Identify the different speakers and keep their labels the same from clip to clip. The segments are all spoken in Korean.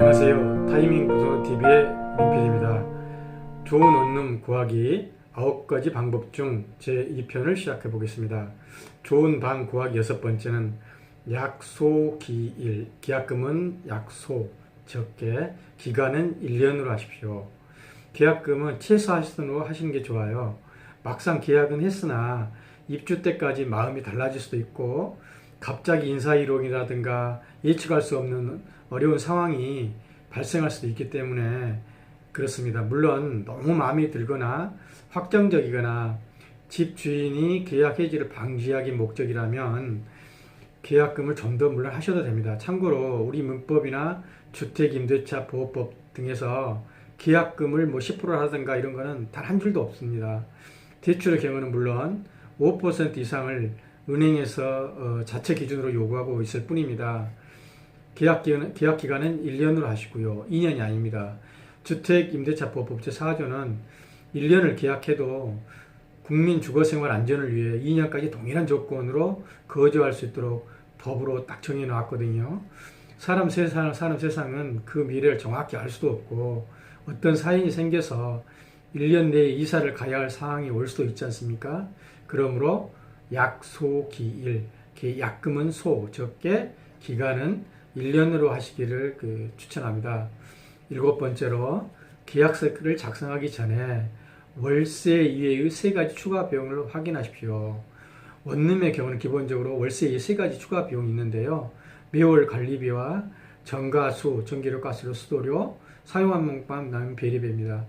Speaker 1: 안녕하세요. 타이밍 부동산TV의 민필입니다. 좋은 원룸 구하기 9가지 방법 중 제2편을 시작해 보겠습니다. 좋은 방 구하기 6번째는 약소기일, 계약금은 약소, 적게, 기간은 1년으로 하십시오. 계약금은 최소한으로 하시는 게 좋아요. 막상 계약은 했으나 입주 때까지 마음이 달라질 수도 있고 갑자기 인사이동이라든가 예측할 수 없는 어려운 상황이 발생할 수도 있기 때문에 그렇습니다. 물론 너무 마음에 들거나 확정적이거나 집 주인이 계약 해지를 방지하기 목적이라면 계약금을 좀 더 물론 하셔도 됩니다. 참고로 우리 문법이나 주택임대차 보호법 등에서 계약금을 10%라든가 이런 거는 단 한 줄도 없습니다. 대출의 경우는 물론 5% 이상을 은행에서 자체 기준으로 요구하고 있을 뿐입니다. 계약 기간은 1년으로 하시고요. 2년이 아닙니다. 주택임대차보호법 제4조는 1년을 계약해도 국민 주거생활 안전을 위해 2년까지 동일한 조건으로 거주할 수 있도록 법으로 딱 정해 놓았거든요. 사람 세상은 그 미래를 정확히 알 수도 없고 어떤 사인이 생겨서 1년 내에 이사를 가야 할 상황이 올 수도 있지 않습니까? 그러므로 약소기일, 약금은 소, 적게, 기간은 1년으로 하시기를 추천합니다. 7번째로 계약서를 작성하기 전에 월세 이외의 3가지 추가 비용을 확인하십시오. 원룸의 경우는 기본적으로 월세 이외 3가지 추가 비용이 있는데요. 매월 관리비와 전가수, 전기료, 가스료, 수도료, 사용한 몸값, 남 배리비입니다.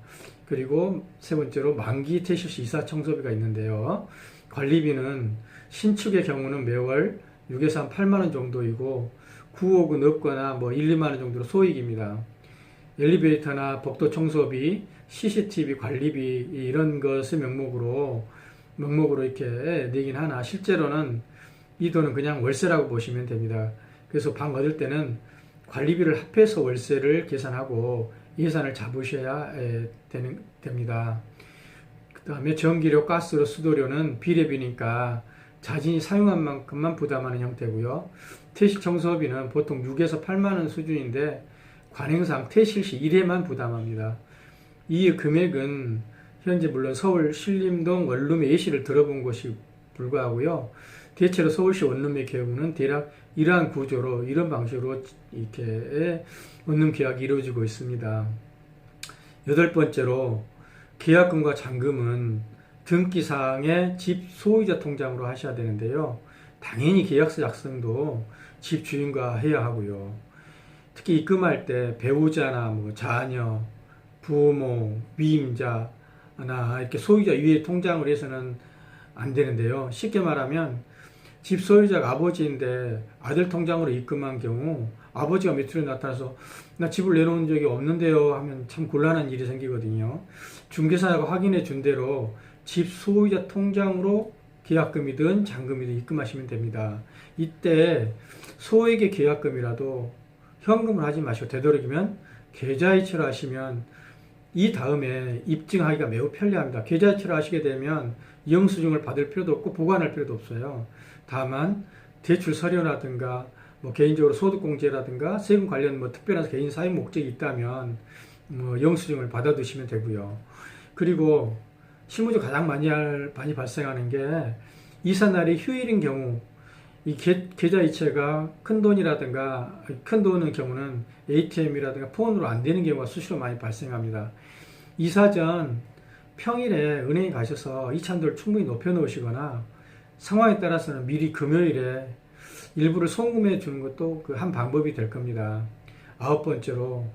Speaker 1: 그리고 3번째로 만기 퇴실시 이사 청소비가 있는데요. 관리비는 신축의 경우는 매월 6에서 한 8만원 정도이고 9억은 없거나 1, 2만원 정도로 소액입니다. 엘리베이터나 복도 청소비, CCTV 관리비 이런 것을 명목으로 이렇게 내긴 하나 실제로는 이 돈은 그냥 월세라고 보시면 됩니다. 그래서 방 얻을 때는 관리비를 합해서 월세를 계산하고 예산을 잡으셔야 됩니다. 그 다음에 전기료, 가스료, 수도료는 비례비니까 자신이 사용한 만큼만 부담하는 형태고요. 퇴실 청소비는 보통 6에서 8만원 수준인데 관행상 퇴실 시 1회만 부담합니다. 이 금액은 현재 물론 서울 신림동 원룸의 예시를 들어본 것이 불과하고요. 대체로 서울시 원룸의 경우는 대략 이러한 구조로 이런 방식으로 이렇게 원룸 계약이 이루어지고 있습니다. 8번째로 계약금과 잔금은 등기사항의 집 소유자 통장으로 하셔야 되는데요. 당연히 계약서 작성도 집 주인과 해야 하고요. 특히 입금할 때 배우자나 자녀, 부모, 위임자나 이렇게 소유자 위에 통장으로 해서는 안 되는데요. 쉽게 말하면 집 소유자가 아버지인데 아들 통장으로 입금한 경우 아버지가 매출에 나타나서 나 집을 내놓은 적이 없는데요 하면 참 곤란한 일이 생기거든요. 중개사가 확인해 준 대로 집 소유자 통장으로 계약금이든 잔금이든 입금하시면 됩니다. 이때 소액의 계약금이라도 현금을 하지 마시고 되도록이면 계좌이체로 하시면 이 다음에 입증하기가 매우 편리합니다. 계좌이체로 하시게 되면 영수증을 받을 필요도 없고 보관할 필요도 없어요. 다만 대출 서류라든가 개인적으로 소득공제라든가 세금 관련 특별한 개인 사용 목적이 있다면 영수증을 받아두시면 되고요. 그리고 실무적으로 가장 많이 발생하는 게 이사날이 휴일인 경우 이 계좌이체가 큰 돈이라든가 큰 돈의 경우는 ATM이라든가 폰으로 안 되는 경우가 수시로 많이 발생합니다. 이사 전 평일에 은행에 가셔서 이찬도를 충분히 높여 놓으시거나 상황에 따라서는 미리 금요일에 일부를 송금해 주는 것도 한 방법이 될 겁니다. 9번째로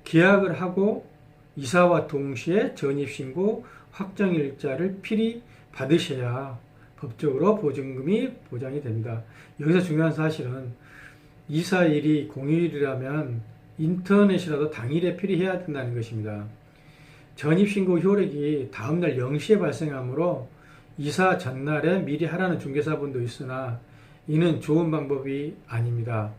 Speaker 1: 계약을 하고 이사와 동시에 전입신고 확정일자를 필히 받으셔야 법적으로 보증금이 보장이 됩니다. 여기서 중요한 사실은 이사일이 공휴일이라면 인터넷이라도 당일에 필히 해야 된다는 것입니다. 전입신고 효력이 다음날 0시에 발생하므로 이사 전날에 미리 하라는 중개사분도 있으나 이는 좋은 방법이 아닙니다.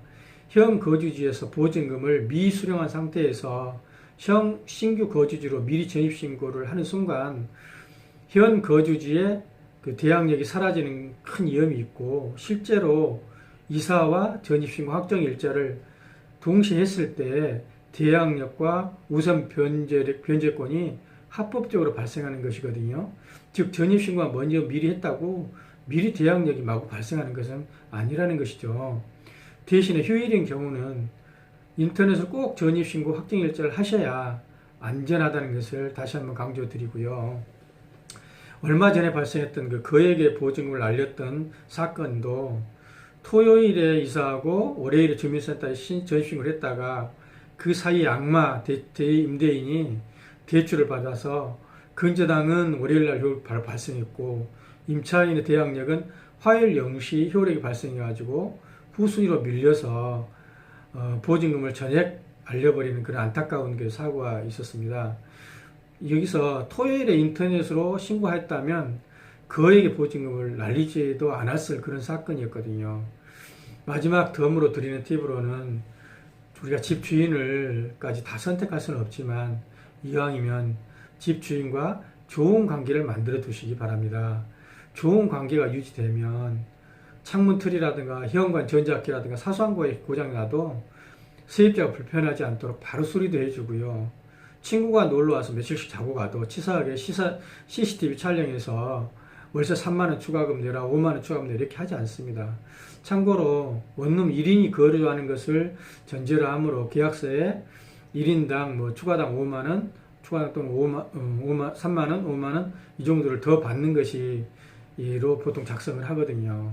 Speaker 1: 현 거주지에서 보증금을 미수령한 상태에서 현 신규 거주지로 미리 전입신고를 하는 순간 현 거주지에 대항력이 사라지는 큰 위험이 있고 실제로 이사와 전입신고 확정일자를 동시에 했을 때 대항력과 우선 변제권이 합법적으로 발생하는 것이거든요. 즉 전입신고가 먼저 미리 했다고 미리 대항력이 마구 발생하는 것은 아니라는 것이죠. 대신에 휴일인 경우는 인터넷으로 꼭 전입신고 확정일자를 하셔야 안전하다는 것을 다시 한번 강조드리고요. 얼마 전에 발생했던 그 거액의 보증금을 날렸던 사건도 토요일에 이사하고 월요일에 주민센터에 전입신고를 했다가 그 사이 악마 임대인이 대출을 받아서 근저당은 월요일날 바로 발생했고 임차인의 대항력은 화요일 0시 효력이 발생해가지고 후순위로 밀려서 보증금을 전액 알려버리는 그런 안타까운 그 사고가 있었습니다. 여기서 토요일에 인터넷으로 신고했다면 거액의 보증금을 날리지도 않았을 그런 사건이었거든요. 마지막 덤으로 드리는 팁으로는 우리가 집주인을까지 다 선택할 수는 없지만 이왕이면 집주인과 좋은 관계를 만들어 두시기 바랍니다. 좋은 관계가 유지되면 창문 틀이라든가 현관 전자기라든가 사소한 거에 고장이 나도 세입자가 불편하지 않도록 바로 수리도 해주고요. 친구가 놀러와서 며칠씩 자고 가도 치사하게 CCTV 촬영해서 월세 3만원 추가금 내라 5만원 추가금 내라 이렇게 하지 않습니다. 참고로 원룸 1인이 거주하는 것을 전제로 하므로 계약서에 1인당 추가당 5만원 추가당 또는 3만원 5만원 이 정도를 더 받는 것이로 보통 작성을 하거든요.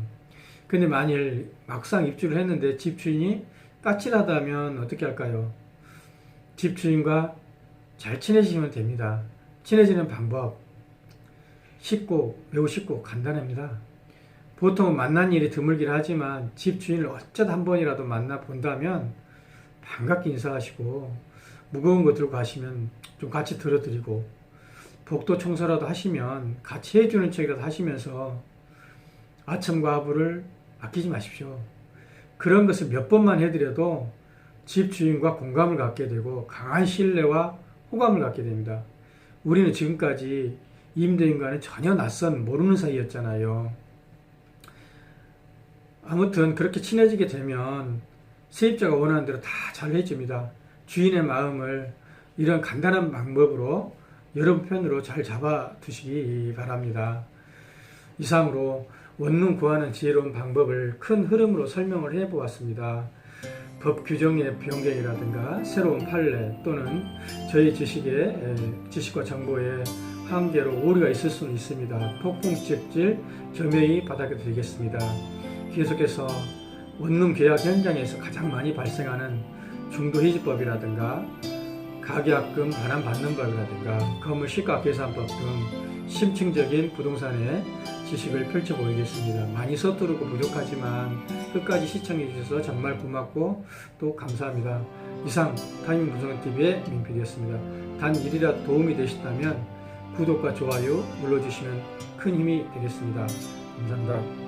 Speaker 1: 근데 만일 막상 입주를 했는데 집주인이 까칠하다면 어떻게 할까요? 집주인과 잘 친해지면 됩니다. 친해지는 방법 매우 쉽고 간단합니다. 보통 만난 일이 드물긴 하지만 집주인을 어쩌다 한 번이라도 만나 본다면 반갑게 인사하시고 무거운 거 들고 가시면 좀 같이 들어드리고 복도 청소라도 하시면 같이 해주는 척이라도 하시면서 아첨과 하부를 아끼지 마십시오. 그런 것을 몇 번만 해드려도 집주인과 공감을 갖게 되고 강한 신뢰와 호감을 갖게 됩니다. 우리는 지금까지 임대인과는 전혀 낯선 모르는 사이였잖아요. 아무튼 그렇게 친해지게 되면 세입자가 원하는 대로 다 잘 해줍니다. 주인의 마음을 이런 간단한 방법으로 여러분 편으로 잘 잡아두시기 바랍니다. 이상으로 원룸 구하는 지혜로운 방법을 큰 흐름으로 설명을 해보았습니다. 법 규정의 변경이라든가 새로운 판례 또는 저희 지식과 정보에 한계로 오류가 있을 수는 있습니다. 폭풍적질 겸허히 받아들이겠습니다. 계속해서 원룸 계약 현장에서 가장 많이 발생하는 중도해지법이라든가 가계약금 반환받는 법이라든가 건물 시가계산법 등 심층적인 부동산의 지식을 펼쳐보이겠습니다. 많이 서투르고 부족하지만 끝까지 시청해 주셔서 정말 고맙고 또 감사합니다. 이상 타이밍부동산TV의 민PD였습니다. 단 일이라도 도움이 되셨다면 구독과 좋아요 눌러주시면 큰 힘이 되겠습니다. 감사합니다.